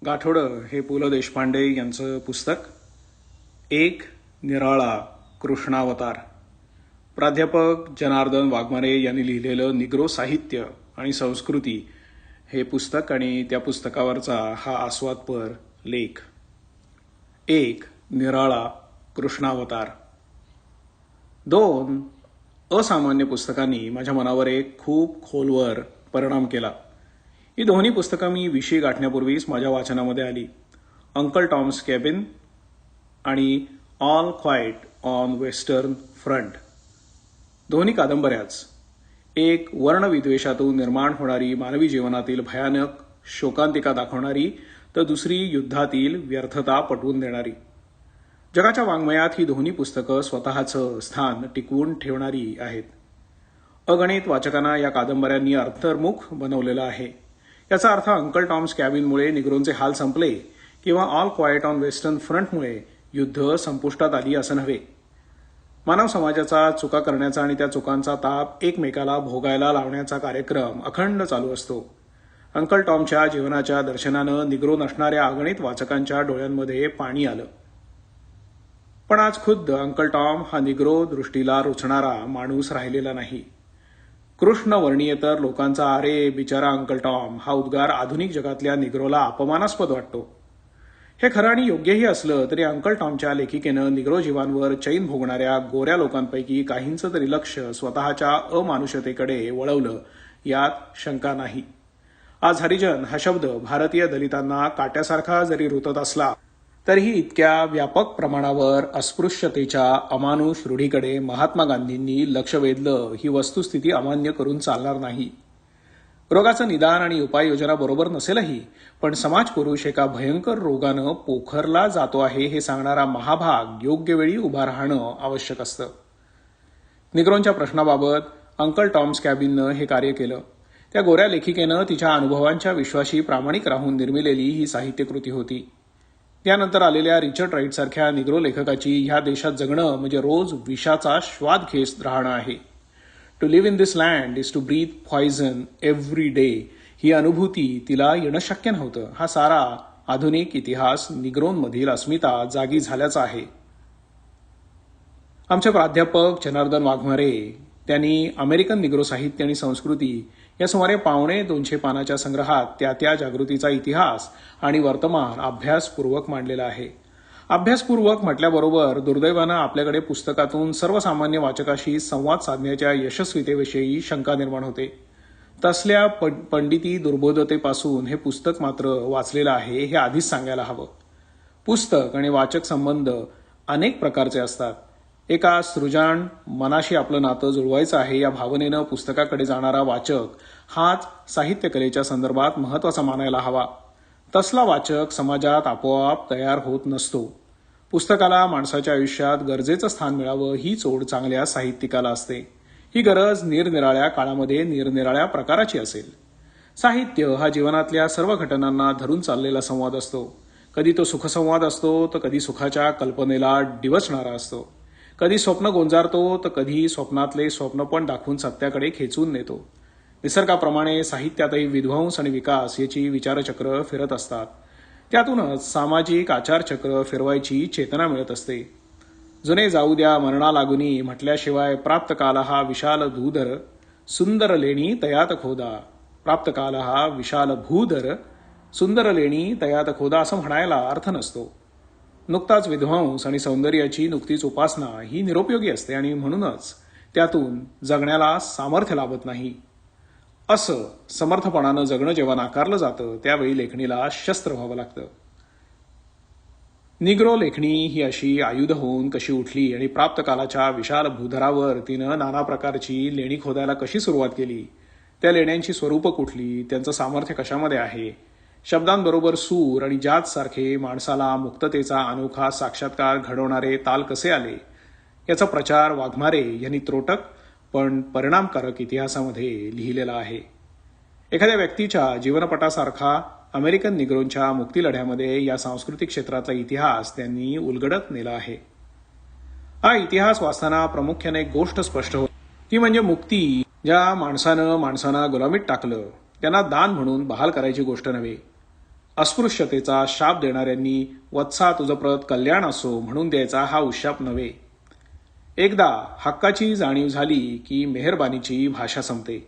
गाठोडं हे पु ल देशपांडे यांचं पुस्तक एक निराळा कृष्णावतार. प्राध्यापक जनार्दन वाघमारे यांनी लिहिलेलं निग्रो साहित्य आणि संस्कृती हे पुस्तक आणि त्या पुस्तकावरचा हा आस्वादपर लेख. एक निराळा कृष्णावतार. दोन असामान्य पुस्तकांनी माझ्या मनावर एक खूप खोलवर परिणाम केला. ही दोन्ही पुस्तकं मी विशी गाठण्यापूर्वीच माझ्या वाचनामध्ये आली. अंकल टॉम्स कॅबिन आणि All Quiet on Western Front. दोन्ही कादंबऱ्याच एक वर्णविद्वेषातून निर्माण होणारी मानवी जीवनातील भयानक शोकांतिका दाखवणारी, तर दुसरी युद्धातील व्यर्थता पटवून देणारी. जगाच्या वाङ्मयात ही दोन्ही पुस्तकं स्वतःचं स्थान टिकवून ठेवणारी आहेत. अगणित वाचकांना या कादंबऱ्यांनी अंतर्मुख बनवलेलं आहे. याचा अर्थ अंकल टॉम्स कॅबिनमुळे निग्रोंचे हाल संपले किंवा ऑल क्वाईट ऑन वेस्टर्न फ्रंटमुळे युद्ध संपुष्टात आली असं नव्हे. मानव समाजाचा चुका करण्याचा आणि त्या चुकांचा ताप एकमेकाला भोगायला लावण्याचा कार्यक्रम अखंड चालू असतो. अंकल टॉमच्या जीवनाच्या दर्शनानं निग्रो नसणाऱ्या अगणित वाचकांच्या डोळ्यांमध्ये पाणी आलं. पण आज खुद्द अंकल टॉम हा निग्रो दृष्टीला रुचणारा माणूस राहिलेला नाही. कृष्ण वर्णीयेतर लोकांचा "अरे बिचारा अंकल टॉम" हा उद्गार आधुनिक जगातल्या निग्रोला अपमानास्पद वाटतो. हे खरं आणि योग्यही असलं तरी अंकल टॉमच्या लेखिकेनं निग्रो जीवांवर चैन भोगणाऱ्या गोऱ्या लोकांपैकी काहींचं तरी लक्ष स्वतःच्या अमानुषतेकडे वळवलं यात शंका नाही. आज हरिजन हा शब्द भारतीय दलितांना काट्यासारखा जरी रुतत असला तरीही इतक्या व्यापक प्रमाणावर अस्पृश्यतेच्या अमानुष रूढीकडे महात्मा गांधींनी लक्ष वेधलं ही वस्तुस्थिती अमान्य करून चालणार नाही. रोगाचं निदान आणि उपाययोजना बरोबर नसेलही, पण समाजपुरुष एका भयंकर रोगानं पोखरला जातो आहे हे सांगणारा महाभाग योग्य वेळी उभा राहणं आवश्यक असतं. निग्रोंच्या प्रश्नाबाबत अंकल टॉम्स कॅबिननं हे कार्य केलं. त्या गोऱ्या लेखिकेनं तिच्या अनुभवांच्या विश्वाशी प्रामाणिक राहून निर्मिलेली ही साहित्यकृती होती. त्यानंतर आलेल्या रिचर्ड राईटसारख्या निग्रो लेखकाची ह्या देशात जगणं म्हणजे रोज विषाचा स्वाद घेत राहणं आहे. To live in this land is to breathe poison every day ही अनुभूती तिला येणं शक्य नव्हतं. हा सारा आधुनिक इतिहास निग्रोंमधील अस्मिता जागी झाल्याचा आहे. आमचे प्राध्यापक जनार्दन वाघमारे त्यांनी अमेरिकन निग्रो साहित्य आणि संस्कृती या सुमारे 250 पानाच्या संग्रहात त्या जागृतीचा इतिहास आणि वर्तमान अभ्यासपूर्वक मांडलेला आहे. अभ्यासपूर्वक म्हटल्याबरोबर दुर्दैवानं आपल्याकडे पुस्तकातून सर्वसामान्य वाचकाशी संवाद साधण्याच्या यशस्वीतेविषयी शंका निर्माण होते. तसल्या पंडिती दुर्बोधतेपासून हे पुस्तक मात्र वाचलेलं आहे हे आधीच सांगायला हवं. पुस्तक आणि वाचक संबंध अनेक प्रकारचे असतात. एका सृजान मनाशी आपलं नातं जुळवायचं आहे या भावनेनं पुस्तकाकडे जाणारा वाचक हाच साहित्यकलेच्या संदर्भात महत्वाचा मानायला हवा. तसला वाचक समाजात आपोआप तयार होत नसतो. पुस्तकाला माणसाच्या आयुष्यात गरजेचं स्थान मिळावं ही ओढ चांगल्या साहित्यिकाला असते. ही गरज निरनिराळ्या काळामध्ये निरनिराळ्या प्रकाराची असेल. साहित्य हा जीवनातल्या सर्व घटनांना धरून चाललेला संवाद असतो. कधी तो सुखसंवाद असतो तर कधी सुखाच्या कल्पनेला डिवचणारा असतो. कधी स्वप्न गोंजारतो तर कधी स्वप्नातले स्वप्न पण दाखवून सत्याकडे खेचून नेतो. निसर्गाप्रमाणे साहित्यातही विध्वंस आणि विकास याची विचारचक्र फिरत असतात. त्यातूनच सामाजिक आचारचक्र फिरवायची चेतना मिळत असते. जुने जाऊ द्या मरणा लागुनी म्हटल्याशिवाय प्राप्त काल हा विशाल धूधर सुंदर लेणी तयात खोदा, प्राप्त काल हा विशाल भूधर सुंदर लेणी तयात खोदा असं म्हणायला अर्थ नसतो. नुकताच विध्वंस आणि सौंदर्याची नुकतीच उपासना ही निरुपयोगी असते आणि म्हणूनच त्यातून जगण्याला सामर्थ्य लाभत नाही. असं समर्थपणानं जगणं जेव्हा नाकारलं जातं त्यावेळी लेखणीला शस्त्र व्हावं लागतं. निग्रो लेखणी ही अशी आयुध होऊन कशी उठली आणि प्राप्त कालाच्या विशाल भूधरावर तिनं नाना प्रकारची लेणी खोदायला कशी सुरुवात केली, त्या लेण्यांची स्वरूपं कुठली, त्यांचं सामर्थ्य कशामध्ये आहे, शब्दांबरोबर सूर आणि जात सारखे माणसाला मुक्ततेचा अनोखा साक्षात्कार घडवणारे ताल कसे आले, याचा प्रचार वाघमारे यांनी त्रोटक पण परिणामकारक इतिहासामध्ये लिहिलेला आहे. एखाद्या व्यक्तीच्या जीवनपटासारखा अमेरिकन निग्रोंच्या मुक्तीलढ्यामध्ये या सांस्कृतिक क्षेत्रातला इतिहास त्यांनी उलगडत नेला आहे. हा इतिहास वाचताना प्रामुख्याने एक गोष्ट स्पष्ट होती, ती म्हणजे मुक्ती ज्या माणसांना गुलामीत टाकलं त्यांना दान म्हणून बहाल करायची गोष्ट नव्हे. अस्पृश्यतेचा शाप देणाऱ्यांनी वत्सा तुझं प्रत कल्याण असो म्हणून द्यायचा हा उशाप नव्हे. एकदा हक्काची जाणीव झाली की मेहरबानीची भाषा संपते.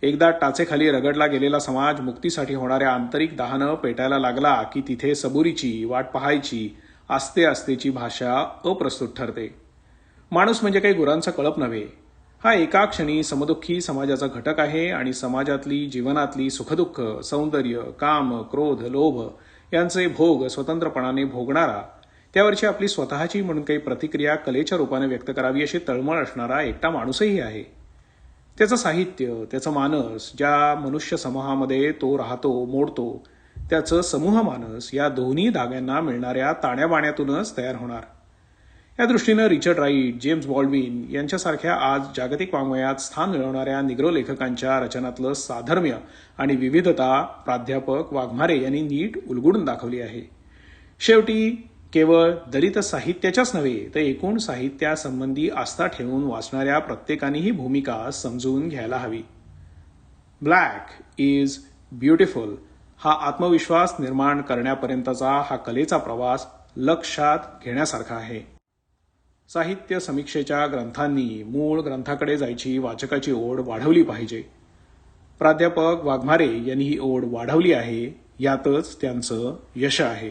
एकदा टाचेखाली रगडला गेलेला समाज मुक्तीसाठी होणाऱ्या आंतरिक दाहानं पेटायला लागला की तिथे सबुरीची वाट पाहायची आस्ते आस्तेची भाषा अप्रस्तुत ठरते. माणूस म्हणजे काही गुरांचा कळप नव्हे. हा एका क्षणी समदुःखी समाजाचा घटक आहे आणि समाजातली जीवनातली सुखदुःख, सौंदर्य, काम, क्रोध, लोभ यांचे भोग स्वतंत्रपणाने भोगणारा, त्यावरची आपली स्वतःची म्हणून काही प्रतिक्रिया कलेच्या रूपाने व्यक्त करावी अशी तळमळ असणारा एकटा माणूसही आहे. त्याचं साहित्य, त्याचं मानस, ज्या मनुष्य समूहामध्ये तो राहतो, मोडतो, त्याचं समूह मानस या दोन्ही धाग्यांना मिळणाऱ्या ताण्याबाण्यातूनच तयार होणार. या दृष्टीनं रिचर्ड राईट, जेम्स बॉल्डविन यांच्यासारख्या आज जागतिक वाङ्मयात स्थान मिळवणाऱ्या निग्रो लेखकांच्या रचनातलं साधर्म्य आणि विविधता प्राध्यापक वाघमारे यांनी नीट उलगडून दाखवली आहे. शेवटी केवळ दलित साहित्याच्याच नव्हे तर एकूण साहित्यासंबंधी आस्था ठेवून वाचणाऱ्या प्रत्येकाने ही भूमिका समजून घ्यायला हवी. ब्लॅक इज ब्युटिफुल हा आत्मविश्वास निर्माण करण्यापर्यंतचा हा कलेचा प्रवास लक्षात घेण्यासारखा आहे. साहित्य समीक्षेच्या ग्रंथांनी मूळ ग्रंथाकडे जायची वाचकाची ओढ वाढवली पाहिजे. प्राध्यापक वाघमारे यांनी ही ओढ वाढवली आहे. यातच त्यांचं यश आहे.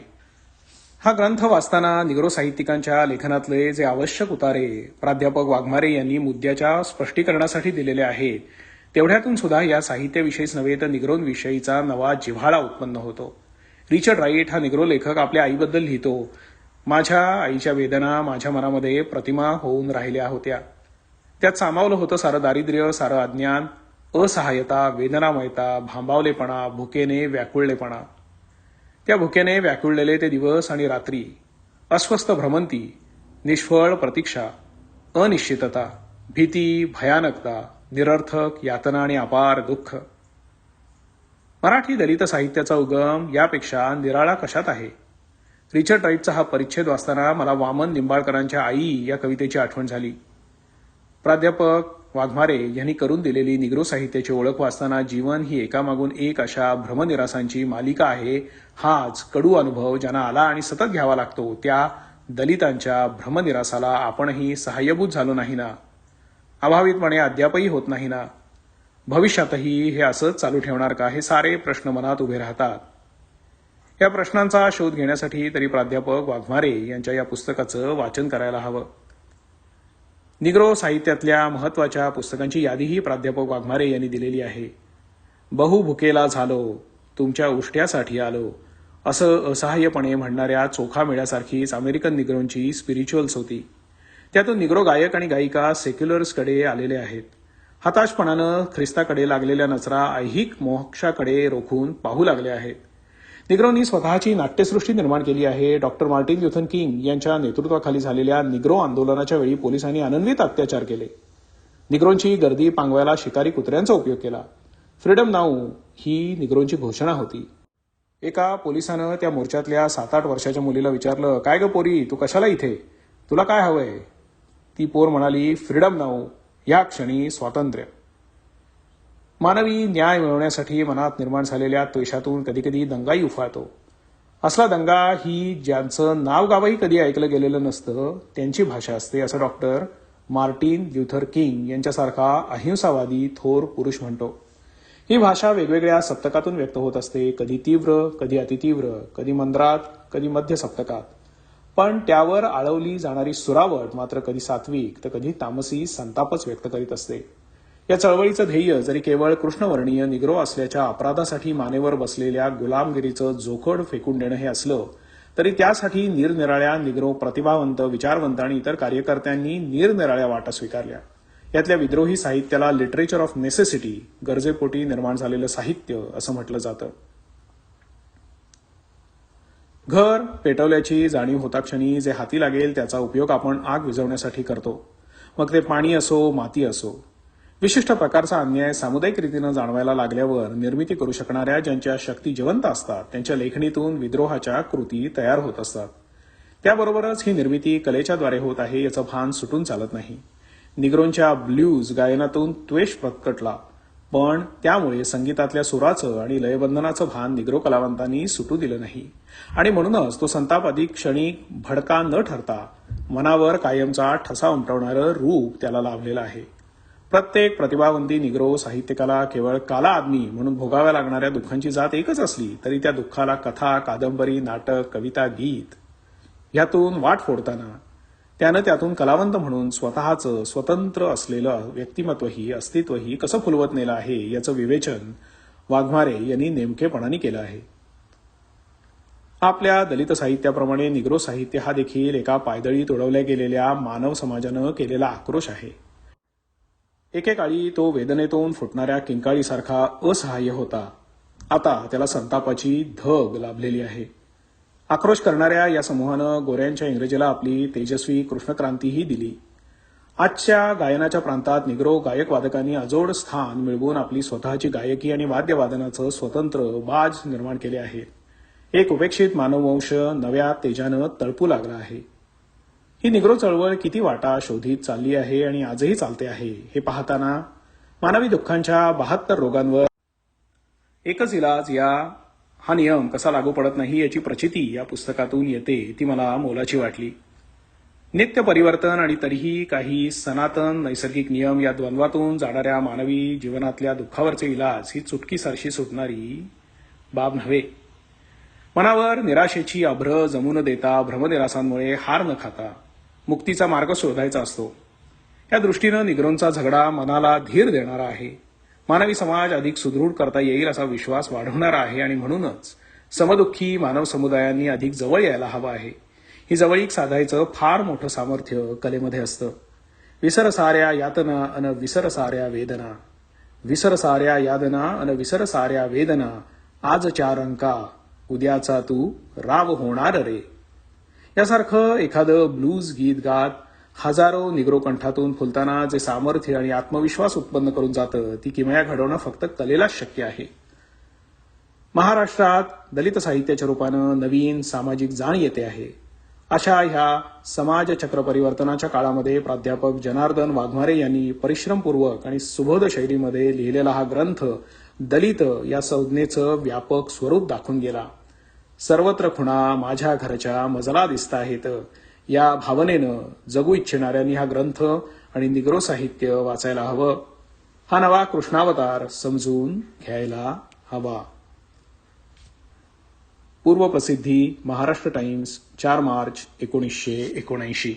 हा ग्रंथ वाचताना निग्रो साहित्यिकांच्या लेखनातले जे आवश्यक उतारे प्राध्यापक वाघमारे यांनी मुद्द्याच्या स्पष्टीकरणासाठी दिलेले आहेत, तेवढ्यातून सुद्धा या साहित्याविषयीच नव्हे तर निग्रोंविषयीचा नवा जिव्हाळा उत्पन्न होतो. रिचर्ड राईट हा निग्रो लेखक आपल्या आईबद्दल लिहितो, माझ्या आईच्या वेदना माझ्या मनामध्ये प्रतिमा होऊन राहिल्या होत्या. त्यात सामावलं होतं सारं दारिद्र्य, सारं अज्ञान, असहाय्यता, वेदनामयता, भांबावलेपणा, भुकेने व्याकुळलेपणा. त्या भुकेने व्याकुळलेले ते दिवस आणि रात्री, अस्वस्थ भ्रमंती, निष्फळ प्रतीक्षा, अनिश्चितता, भीती, भयानकता, निरर्थक यातना आणि अपार दुःख. मराठी दलित साहित्याचा उगम यापेक्षा निराळा कशात आहे? रिचर्ड राईटचा हा परिच्छेद वाचताना मला वामन निंबाळकरांच्या आई या कवितेची आठवण झाली. प्राध्यापक वाघमारे यांनी करून दिलेली निग्रो साहित्याची ओळख वाचताना जीवन ही एकामागून एक अशा भ्रमनिरासांची मालिका आहे, हाच कडू अनुभव ज्यांना आला आणि सतत घ्यावा लागतो त्या दलितांच्या भ्रमनिरासाला आपणही सहाय्यभूत झालो नाही ना? अभावितपणे अद्यापही होत नाही ना? भविष्यातही हे असंच चालू ठेवणार का? हे सारे प्रश्न मनात उभे राहतात. या प्रश्नांचा शोध घेण्यासाठी तरी प्राध्यापक वाघमारे यांच्या या पुस्तकाचं वाचन करायला हवं. निग्रो साहित्यातल्या महत्वाच्या पुस्तकांची यादीही प्राध्यापक वाघमारे यांनी दिलेली आहे. बहु भुकेला झालो, तुमच्या उष्ट्यासाठी आलो, असं असहाय्यपणे म्हणणाऱ्या चोखा मेळ्यासारखीच अमेरिकन निग्रोंची स्पिरिच्युअल्स होती. त्यातून निग्रो गायक आणि गायिका सेक्युलर्सकडे आलेले आहेत. हताशपणानं ख्रिस्ताकडे लागलेल्या नचरा ऐहिक मोक्षाकडे रोखून पाहू लागले आहेत. निग्रोंनी स्वतःची नाट्यसृष्टी निर्माण केली आहे. डॉक्टर मार्टिन ल्युथर किंग यांच्या नेतृत्वाखाली झालेल्या निग्रो आंदोलनाच्या वेळी पोलिसांनी अनन्वित अत्याचार केले. निग्रोंची गर्दी पांगवायला शिकारी कुत्र्यांचा उपयोग केला. फ्रीडम नाऊ ही निग्रोंची घोषणा होती. एका पोलिसानं त्या मोर्चातल्या 7-8 वर्षाच्या मुलीला विचारलं, काय ग पोरी, तू कशाला इथे, तुला काय हवंय? ती पोर म्हणाली, फ्रीडम नाऊ, या क्षणी स्वातंत्र्य. मानवी न्याय मिळवण्यासाठी मनात निर्माण झालेल्या द्वेषातून कधीकधी दंगाही उफाळतो. असला दंगा ही ज्यांचं नाव गावही कधी ऐकलं गेलेलं नसतं त्यांची भाषा असते, असं डॉक्टर मार्टिन ल्युथर किंग यांच्यासारखा अहिंसावादी थोर पुरुष म्हणतो. ही भाषा वेगवेगळ्या सप्तकातून व्यक्त होत असते, कधी तीव्र, कधी अतितीव्र, कधी मंद्रात, कधी मध्य सप्तकात. पण त्यावर आळवली जाणारी सुरावट मात्र कधी सात्विक तर कधी तामसी संतापच व्यक्त करीत असते. या चळवळीचं ध्येय जरी केवळ कृष्णवर्णीय निग्रो असल्याच्या अपराधासाठी मानेवर बसलेल्या गुलामगिरीचं जोखड फेकून देणं हे असलं तरी त्यासाठी निरनिराळ्या निग्रो प्रतिभावंत, विचारवंत आणि इतर कार्यकर्त्यांनी निरनिराळ्या वाटा स्वीकारल्या. यातल्या विद्रोही साहित्याला लिटरेचर ऑफ नेसेसिटी, गरजेपोटी निर्माण झालेलं साहित्य असं म्हटलं जातं. घर पेटवल्याची जाणीव होता क्षणी जे हाती लागेल त्याचा उपयोग आपण आग विझवण्यासाठी करतो. मग ते पाणी असो, माती असो. विशिष्ट प्रकारचा अन्याय सामुदायिक रीतीनं जाणवायला लागल्यावर निर्मिती करू शकणाऱ्या ज्यांच्या शक्ती जिवंत असतात त्यांच्या लेखणीतून विद्रोहाच्या कृती तयार होत असतात. त्याबरोबरच ही निर्मिती कलेच्याद्वारे होत आहे याचं भान सुटून चालत नाही. निग्रोंच्या ब्ल्यूज गायनातून त्वेष प्रकटला, पण त्यामुळे संगीतातल्या सुराचं आणि लयबंधनाचं भान निग्रो कलावंतांनी सुटू दिलं नाही आणि म्हणूनच तो संताप अधिक क्षणिक भडका न ठरता मनावर कायमचा ठसा उमटवणारं रूप त्याला लाभलेलं आहे. प्रत्येक प्रतिभावंती निग्रो साहित्यिकाला केवळ काला आदमी म्हणून भोगाव्या लागणाऱ्या दुःखांची जात एकच असली तरी त्या दुःखाला कथा, कादंबरी, नाटक, कविता, गीत ह्यातून वाट फोडताना त्यानं त्यातून कलावंत म्हणून स्वतःचं स्वतंत्र असलेलं व्यक्तिमत्वही अस्तित्वही कसं फुलवत नेलं आहे याचं विवेचन वाघमारे यांनी नेमकेपणाने केलं आहे. आपल्या दलित साहित्याप्रमाणे निग्रो साहित्य हा देखील एका पायदळी तुडवल्या गेलेल्या मानव समाजानं केलेला आक्रोश आहे. एकेकाळी तो वेदनेतून फुटणाऱ्या किंकाळीसारखा असहाय्य होता. आता त्याला संतापाची धग लाभलेली आहे. आक्रोश करणाऱ्या या समूहानं गोऱ्यांच्या इंग्रजीला आपली तेजस्वी कृष्णक्रांतीही दिली. आजच्या गायनाच्या प्रांतात निग्रो गायक वादकांनी अजोड स्थान मिळवून आपली स्वतःची गायकी आणि वाद्यवादनाचं स्वतंत्र बाज निर्माण केले आहे. एक उपेक्षित मानववंश नव्या तेजानं तळपू लागला आहे. ही निग्रो चळवळ किती वाटा शोधित चालली आहे आणि आजही चालते आहे हे पाहताना मानवी दुःखांच्या 72 रोगांवर एकच इलाज हा नियम कसा लागू पडत नाही याची प्रचिती या पुस्तकातून येते ती मला मोलाची वाटली. नित्य परिवर्तन आणि तरीही काही सनातन नैसर्गिक नियम या द्वंद्वातून जाणाऱ्या मानवी जीवनातल्या दुःखावरचे इलाज ही चुटकीसारशी सुटणारी बाब नव्हे. मनावर निराशेची अभ्र जमू न देता भ्रमनिरासांमुळे हार न खाता मुक्तीचा मार्ग शोधायचा असतो. या दृष्टीनं निग्रोंचा झगडा मनाला धीर देणारा आहे. मानवी समाज अधिक सुदृढ करता येईल असा विश्वास वाढवणारा आहे आणि म्हणूनच समदुःखी मानव समुदायांनी अधिक जवळ यायला हवं आहे. ही जवळीक साधायचं फार मोठं सामर्थ्य कलेमध्ये असतं. विसर साऱ्या यातना अन विसर साऱ्या वेदना, विसर साऱ्या यातना अन विसर साऱ्या वेदना, आजच्या रंका उद्याचा तू राव होणार रे. यासारखं एखादं ब्लूज गीत गात हजारो निग्रो कंठातून फुलताना जे सामर्थ्य आणि आत्मविश्वास उत्पन्न करून जातं ती किमया घडवणं फक्त कलेलाच शक्य आहे. महाराष्ट्रात दलित साहित्याच्या रूपानं नवीन सामाजिक जाण येते आहे. अशा ह्या समाज चक्र परिवर्तनाच्या काळामध्ये प्राध्यापक जनार्दन वाघमारे यांनी परिश्रमपूर्वक आणि सुबोध शैलीमध्ये लिहिलेला हा ग्रंथ दलित या संज्ञेचं व्यापक स्वरूप दाखवून गेला. सर्वत्र खुणा माझ्या घरच्या मजला दिसताहेत या भावनेनं जगू इच्छिणाऱ्यांनी हा ग्रंथ आणि निग्रो साहित्य वाचायला हवं. हा नवा कृष्णावतार समजून घ्यायला हवा. पूर्वप्रसिद्धी महाराष्ट्र टाइम्स 4 मार्च 1979.